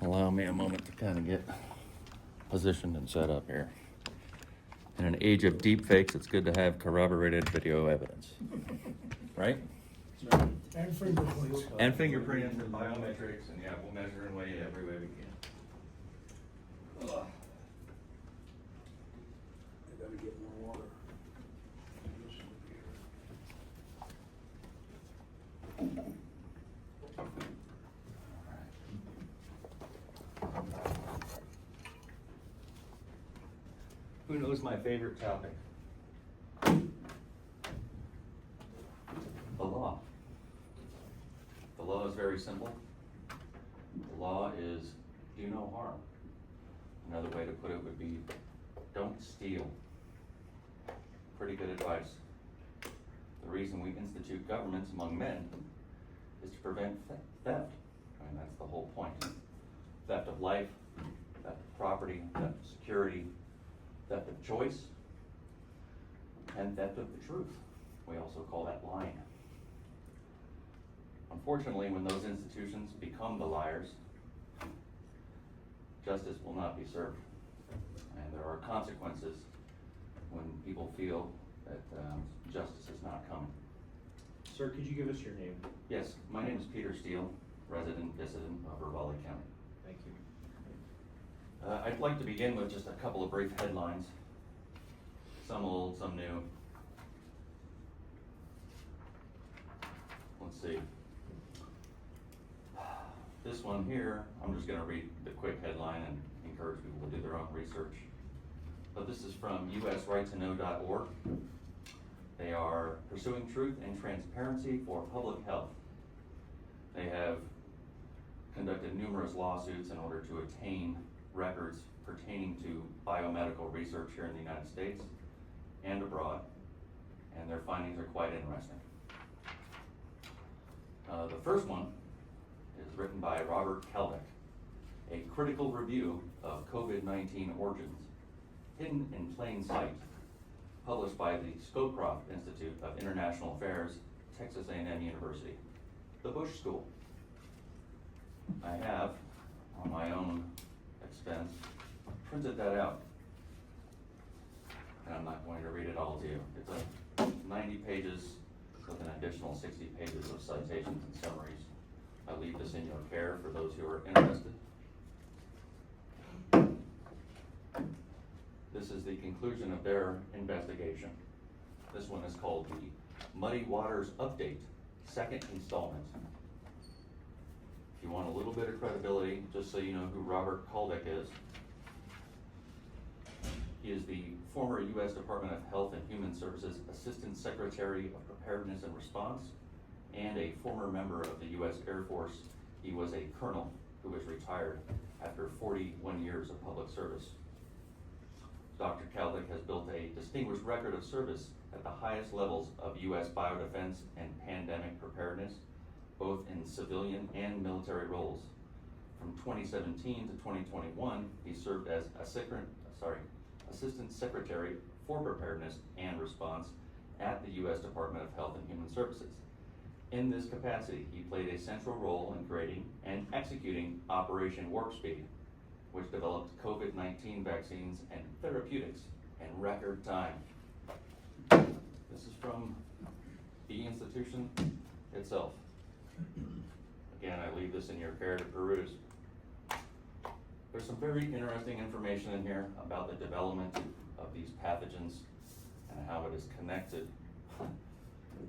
Allow me a moment to kind of get positioned and set up here. In an age of deep fakes, it's good to have corroborated video evidence, right? And fingerprints. And fingerprints and biometrics, and yeah, we'll measure and weigh every way we can. Ugh. I gotta get more water. Who knows my favorite topic? The law. The law is very simple. The law is do no harm. Another way to put it would be don't steal. Pretty good advice. The reason we institute governments among men is to prevent theft. I mean, that's the whole point. Theft of life, theft of property, theft of security, theft of choice, and theft of the truth. We also call that lying. Unfortunately, when those institutions become the liars, justice will not be served. And there are consequences when people feel that justice is not coming. Sir, could you give us your name? Yes, my name is Peter Steele, resident dissident of Ravalli County. Thank you. I'd like to begin with just a couple of brief headlines, some old, some new. Let's see. This one here, I'm just gonna read the quick headline and encourage people to do their own research. But this is from usrighttoknow.org. They are pursuing truth and transparency for public health. They have conducted numerous lawsuits in order to attain records pertaining to biomedical research here in the United States and abroad, and their findings are quite interesting. The first one is written by Robert Keldick, a critical review of COVID-19 origins, hidden in plain sight, published by the Scowcroft Institute of International Affairs, Texas A&M University, the Bush School. I have, on my own expense, printed that out. And I'm not going to read it all to you. It's 90 pages with an additional 60 pages of citations and summaries. I leave this in your care for those who are interested. This is the conclusion of their investigation. This one is called the Muddy Waters Update, second installment. If you want a little bit of credibility, just so you know who Robert Keldick is, he is the former U.S. Department of Health and Human Services Assistant Secretary of Preparedness and Response, and a former member of the U.S. Air Force. He was a colonel who was retired after 41 years of public service. Dr. Keldick has built a distinguished record of service at the highest levels of U.S. biodefense and pandemic preparedness, both in civilian and military roles. From 2017 to 2021, he served as Assistant Secretary for Preparedness and Response at the U.S. Department of Health and Human Services. In this capacity, he played a central role in creating and executing Operation Warp Speed, which developed COVID-19 vaccines and therapeutics in record time. This is from the institution itself. Again, I leave this in your care to peruse. There's some very interesting information in here about the development of these pathogens and how it is connected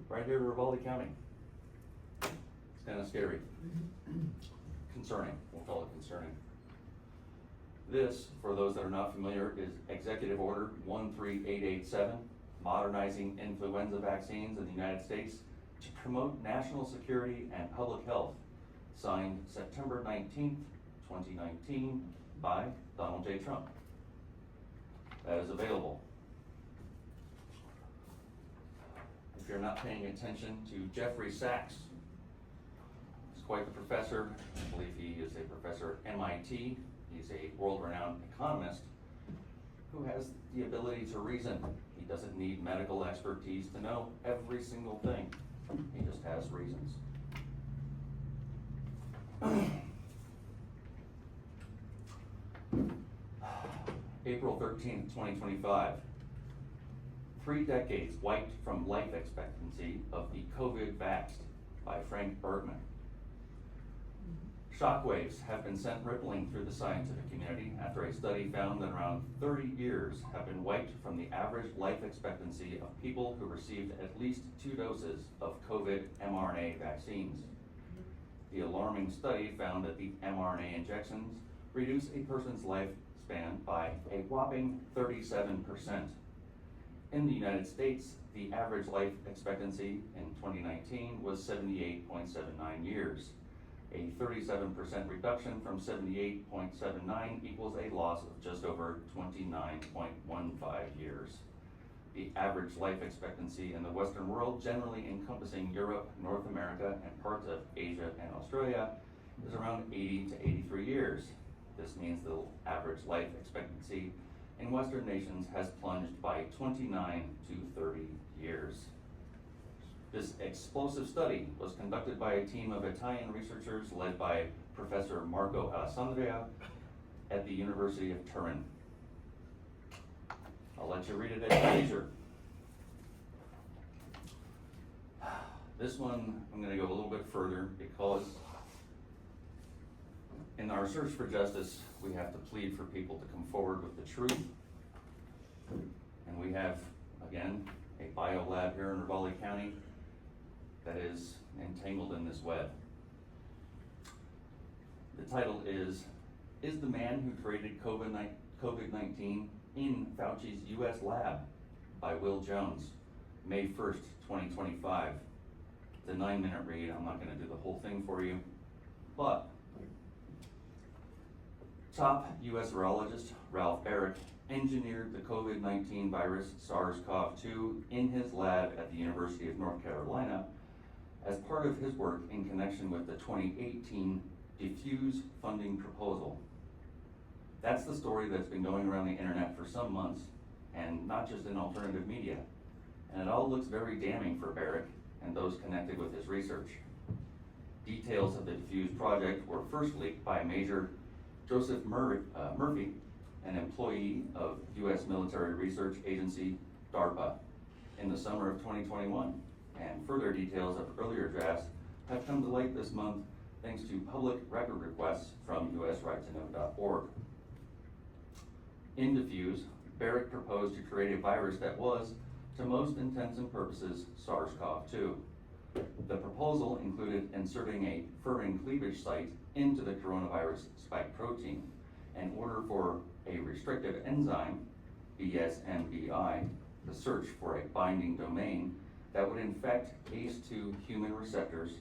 right here to Ravalli County. It's kind of scary. Concerning, we'll call it concerning. This, for those that are not familiar, is Executive Order 13887, modernizing influenza vaccines in the United States to promote national security and public health, signed September 19th, 2019 by Donald J. Trump. That is available. If you're not paying attention to Jeffrey Sachs, he's quite the professor. I believe he is a professor at MIT. He's a world-renowned economist who has the ability to reason. He doesn't need medical expertise to know every single thing. He just has reasons. April 13th, 2025. 3 decades wiped from life expectancy of the COVID vaxxed by Frank Bergman. Shockwaves have been sent rippling through the scientific community after a study found that around 30 years have been wiped from the average life expectancy of people who received at least 2 doses of COVID mRNA vaccines. The alarming study found that the mRNA injections reduce a person's lifespan by a whopping 37%. In the United States, the average life expectancy in 2019 was 78.79 years. A 37% reduction from 78.79 equals a loss of just over 29.15 years. The average life expectancy in the Western world, generally encompassing Europe, North America, and parts of Asia and Australia, is around 80 to 83 years. This means the average life expectancy in Western nations has plunged by 29 to 30 years. This explosive study was conducted by a team of Italian researchers led by Professor Marco Alessandria at the University of Turin. I'll let you read it at your leisure. This one, I'm going to go a little bit further because in our search for justice, we have to plead for people to come forward with the truth. And we have, again, a bio lab here in Ravalli County that is entangled in this web. The title is the man who created COVID-19 in Fauci's US lab by Will Jones, May 1st, 2025. It's a 9-minute read. I'm not going to do the whole thing for you, but top US virologist Ralph Baric engineered the COVID-19 virus SARS-CoV-2 in his lab at the University of North Carolina as part of his work in connection with the 2018 diffuse funding proposal. That's the story that's been going around the internet for some months, and not just in alternative media. And it all looks very damning for Baric and those connected with his research. Details of the diffuse project were first leaked by Major Joseph Murphy, an employee of U.S. military research agency DARPA, in the summer of 2021. And further details of earlier drafts have come to light this month thanks to public record requests from usrightToknow.org. In diffuse, Baric proposed to create a virus that was, to most intents and purposes, SARS-CoV-2. The proposal included inserting a furin cleavage site into the coronavirus spike protein in order for a restrictive enzyme, BSMBI, to search for a binding domain that would infect ACE2 human receptors,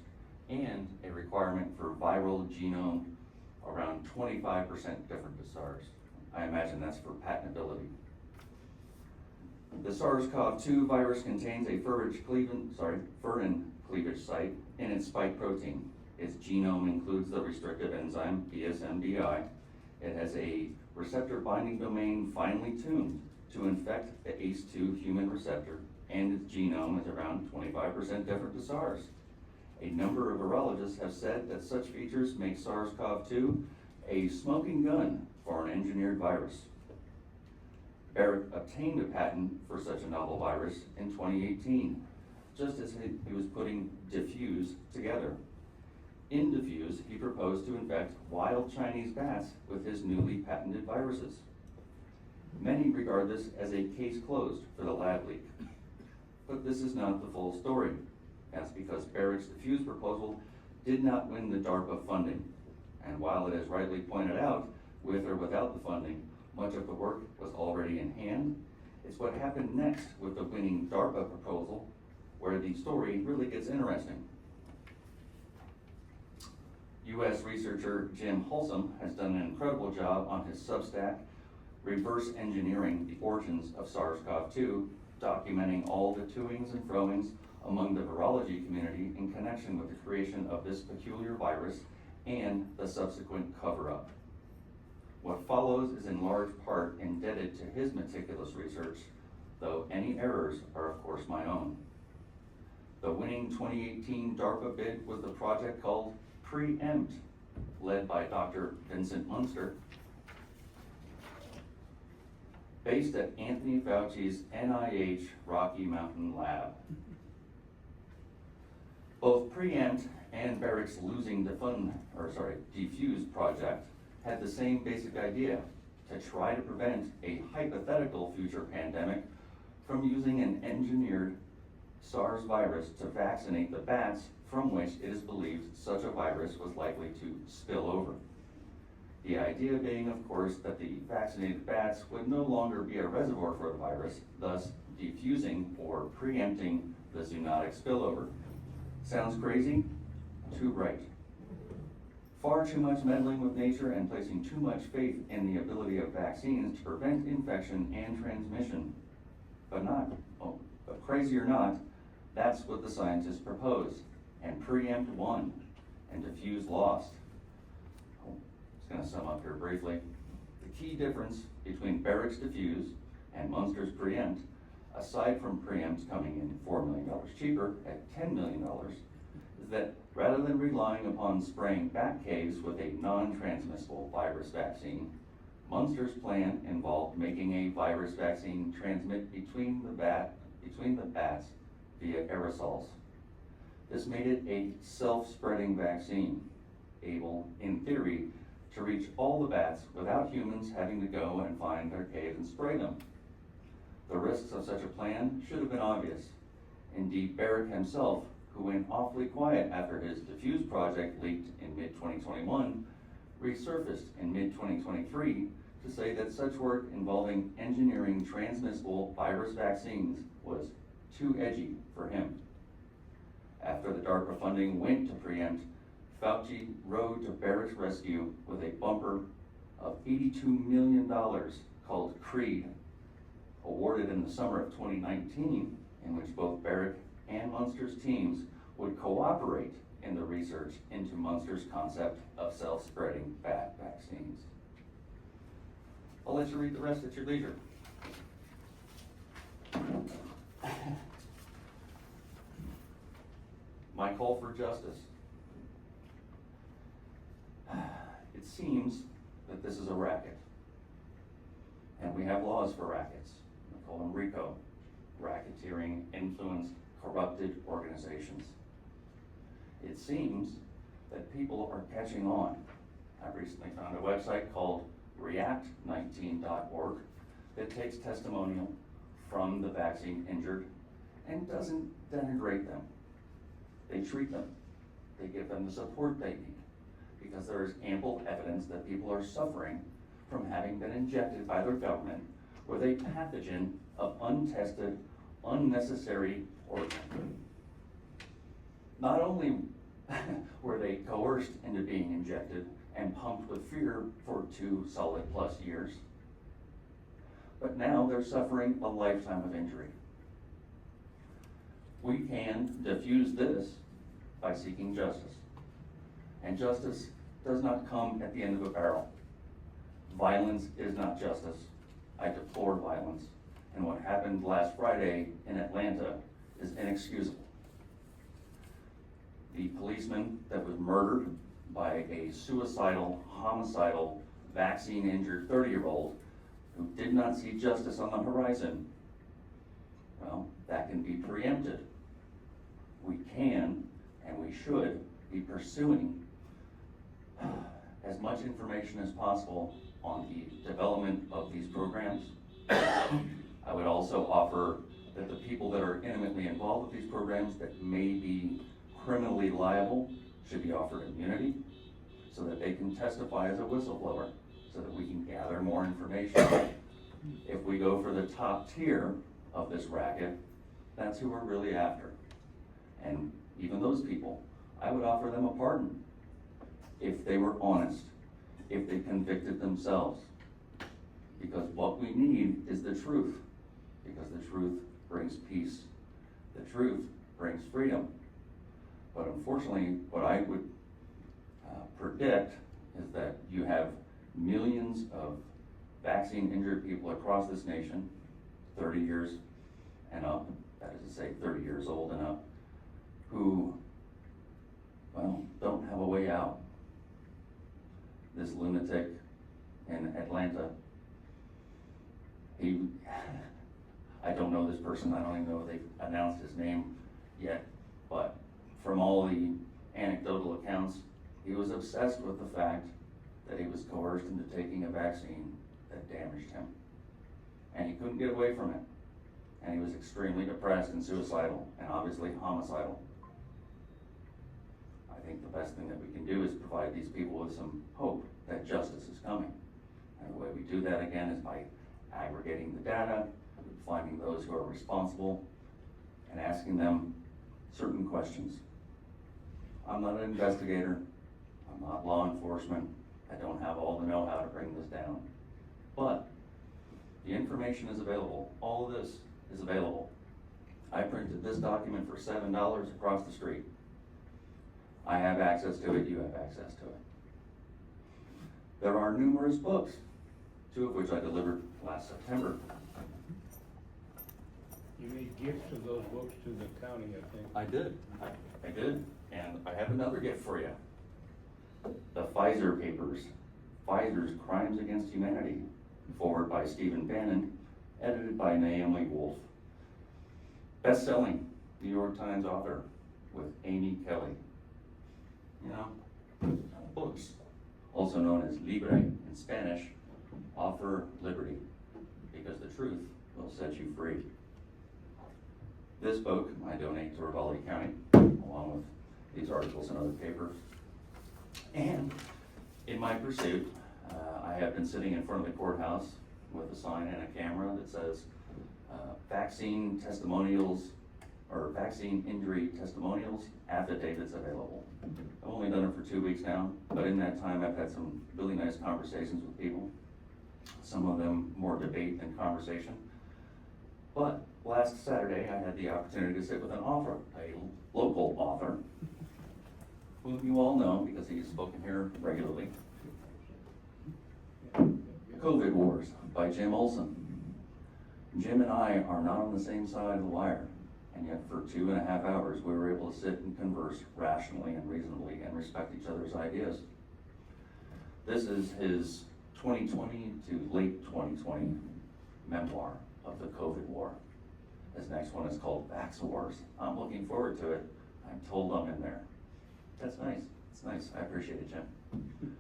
and a requirement for viral genome around 25% different to SARS. I imagine that's for patentability. The SARS-CoV-2 virus contains a furin cleavage site in its spike protein. Its genome includes the restrictive enzyme BSMBI. It has a receptor binding domain finely tuned to infect the ACE2 human receptor, and its genome is around 25% different to SARS. A number of virologists have said that such features make SARS-CoV-2 a smoking gun for an engineered virus. Baric obtained a patent for such a novel virus in 2018, just as he was putting diffuse together. In diffuse, he proposed to infect wild Chinese bats with his newly patented viruses. Many regard this as a case closed for the lab leak. But this is not the full story. That's because Baric's diffuse proposal did not win the DARPA funding. And while it is rightly pointed out, with or without the funding, much of the work was already in hand. It's what happened next with the winning DARPA proposal where the story really gets interesting. U.S. researcher Jim Halsam has done an incredible job on his Substack, Reverse Engineering the Origins of SARS-CoV-2, documenting all the toings and froings among the virology community in connection with the creation of this peculiar virus and the subsequent cover-up. What follows is in large part indebted to his meticulous research, though any errors are of course my own. The winning 2018 DARPA bid was the project called Preempt, led by Dr. Vincent Munster. based at Anthony Fauci's NIH Rocky Mountain Lab. Both Preempt and Barrick's Defuse project had the same basic idea, to try to prevent a hypothetical future pandemic from using an engineered SARS virus to vaccinate the bats from which it is believed such a virus was likely to spill over. The idea being, of course, that the vaccinated bats would no longer be a reservoir for the virus, thus defusing or preempting the zoonotic spillover. Sounds crazy? Too right. Far too much meddling with nature and placing too much faith in the ability of vaccines to prevent infection and transmission. But crazy or not, that's what the scientists proposed, and Preempt won, and Defuse lost. Just gonna sum up here briefly. The key difference between Barrick's Defuse and Munster's Preempt, aside from Preempt coming in $4 million cheaper at $10 million, is that rather than relying upon spraying bat caves with a non-transmissible virus vaccine, Munster's plan involved making a virus vaccine transmit between the bats via aerosols. This made it a self-spreading vaccine, able, in theory, to reach all the bats without humans having to go and find their cave and spray them. The risks of such a plan should have been obvious. Indeed, Barrick himself, who went awfully quiet after his Defuse project leaked in mid-2021, resurfaced in mid-2023 to say that such work involving engineering transmissible virus vaccines was too edgy for him. After the DARPA funding went to Preempt, Fauci rode to Barrick's rescue with a bumper of $82 million called CREED, awarded in the summer of 2019, in which both Barrick and Munster's teams would cooperate in the research into Munster's concept of self-spreading bat vaccines. I'll let you read the rest at your leisure. My call for justice. It seems that this is a racket, and we have laws for rackets. We call them RICO, racketeering, influenced, corrupted organizations. It seems that people are catching on. I recently found a website called react19.org that takes testimonial from the vaccine injured and doesn't denigrate them. They treat them. They give them the support they need, because there is ample evidence that people are suffering from having been injected by their government with a pathogen of untested, unnecessary origin. Not only were they coerced into being injected and pumped with fear for 2 solid plus years, but now they're suffering a lifetime of injury. We can diffuse this by seeking justice. And justice does not come at the end of a barrel. Violence is not justice. I deplore violence. And what happened last Friday in Atlanta is inexcusable. The policeman that was murdered by a suicidal, homicidal, vaccine-injured 30-year-old who did not see justice on the horizon, well, that can be preempted. We can and we should be pursuing as much information as possible on the development of these programs. I would also offer that the people that are intimately involved with these programs that may be criminally liable should be offered immunity so that they can testify as a whistleblower, so that we can gather more information. If we go for the top tier of this racket, that's who we're really after. And even those people, I would offer them a pardon if they were honest, if they convicted themselves. Because what we need is the truth, because the truth brings peace. The truth brings freedom. But unfortunately, what I would predict is that you have millions of vaccine-injured people across this nation, 30 years and up, that is to say 30 years old and up, who, well, don't have a way out. This lunatic in Atlanta, He, I don't know this person, I don't even know if they've announced his name yet, but from all the anecdotal accounts, he was obsessed with the fact that he was coerced into taking a vaccine that damaged him. And he couldn't get away from it. And he was extremely depressed and suicidal, and obviously homicidal. I think the best thing that we can do is provide these people with some hope that justice is coming. And the way we do that again is by aggregating the data, finding those who are responsible, and asking them certain questions. I'm not an investigator, I'm not law enforcement, I don't have all the know-how to bring this down. But the information is available, all of this is available. I printed this document for $7 across the street. I have access to it, you have access to it. There are numerous books, 2 of which I delivered last September. You made gifts of those books to the county, I think. I did. I did. And I have another gift for you. The Pfizer papers, Pfizer's Crimes Against Humanity, forward by Stephen Bannon, edited by Naomi Wolf. Best-selling New York Times author with Amy Kelly. You know, books, also known as Libre in Spanish, offer liberty, because the truth will set you free. This book I donate to Ravalli County, along with these articles in other papers. And in my pursuit, I have been sitting in front of the courthouse with a sign and a camera that says, vaccine testimonials, or vaccine injury testimonials, affidavits available. I've only done it for 2 weeks now, but in that time I've had some really nice conversations with people. Some of them more debate than conversation. But last Saturday I had the opportunity to sit with an author, a local author, whom you all know because he's spoken here regularly. COVID Wars by Jim Olson. Jim and I are not on the same side of the wire, and yet for 2.5 hours we were able to sit and converse rationally and reasonably and respect each other's ideas. This is his 2020 to late 2020 memoir of the COVID war. His next one is called Vax Wars. I'm looking forward to it. I'm told I'm in there. That's nice. It's nice. I appreciate it, Jim.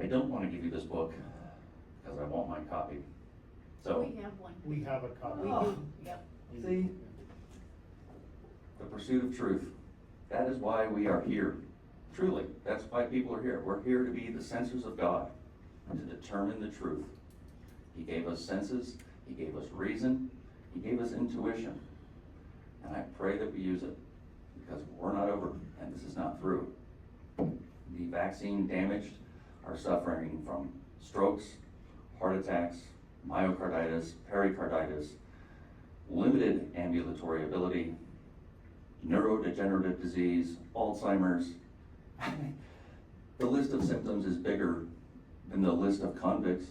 I don't want to give you this book because I want my copy. So, We have one. We have a copy. We do, yep. see, the pursuit of truth. That is why we are here. Truly, that's why people are here. We're here to be the censors of God, to determine the truth. He gave us senses, He gave us reason, He gave us intuition. And I pray that we use it, because we're not over, and this is not through. The vaccine damaged are suffering from strokes, heart attacks, myocarditis, pericarditis, limited ambulatory ability, neurodegenerative disease, Alzheimer's. The list of symptoms is bigger than the list of convicts,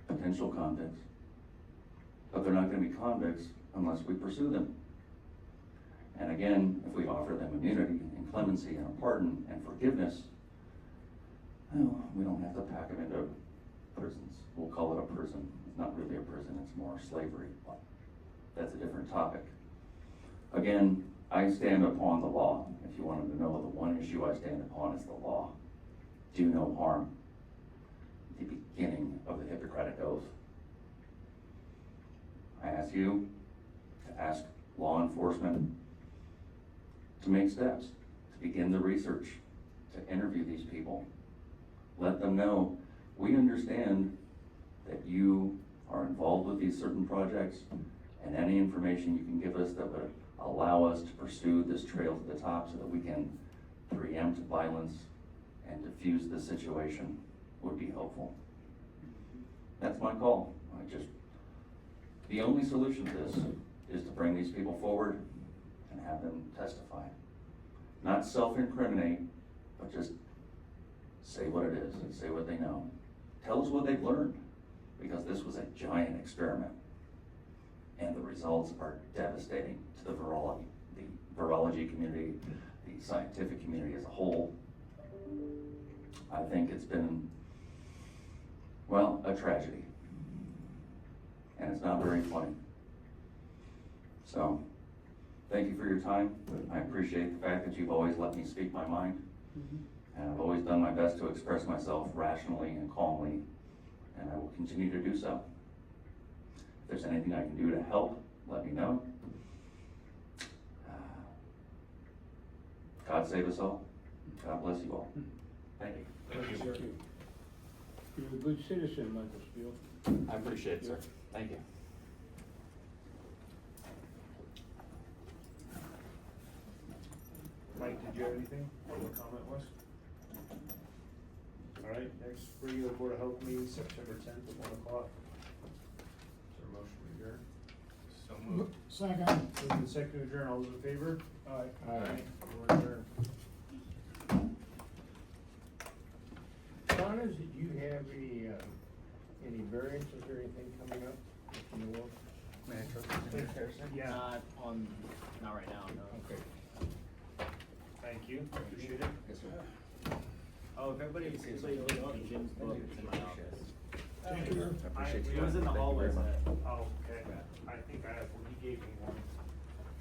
potential convicts. But they're not going to be convicts unless we pursue them. And again, if we offer them immunity and clemency and a pardon and forgiveness, well, we don't have to pack them into prisons. We'll call it a prison. It's not really a prison, it's more slavery, but that's a different topic. Again, I stand upon the law. If you wanted to know, the one issue I stand upon is the law. Do no harm. The beginning of the Hippocratic Oath. I ask you to ask law enforcement to make steps, to begin the research, to interview these people. Let them know we understand that you are involved with these certain projects, and any information you can give us that would allow us to pursue this trail to the top so that we can preempt violence and diffuse the situation would be helpful. That's my call. The only solution to this is to bring these people forward and have them testify. Not self-incriminate, but just say what it is and say what they know. Tell us what they've learned, because this was a giant experiment. And the results are devastating to the virology community, the scientific community as a whole. I think it's been, well, a tragedy. and it's not very funny. So, thank you for your time. I appreciate the fact that you've always let me speak my mind. And I've always done my best to express myself rationally and calmly, and I will continue to do so. If there's anything I can do to help, let me know. God save us all. God bless you all. Thank you. Thank you. You're a good citizen, Michael Steele. I appreciate it, sir. Thank you. Mike, did you have anything? What comment was? All right, next regular Board of Health meeting, September 10th at 1 o'clock. Is there a motion to adjourn? So moved. Second. Moved and second to adjourn, all those in favor? Aye. We're adjourned. Donna, did you have any variances or anything coming up that you know of? Yeah, Not right now, no. Okay. thank you, appreciate it. Yes, sir. Oh, if everybody can see Jim's book, it's in my office. Thank you. It was in the hallway. Oh, okay, I think I have, well, he gave me one.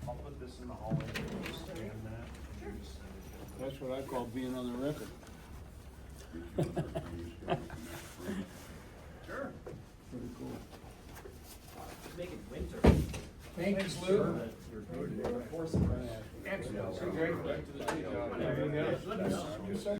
I'll put this in the hallway, just scan that. and just send it to That's what I call being on the record. Sure. Pretty cool. Make it winter. Thanks, Lou. You're good. Excellent. Great. Anything else? You said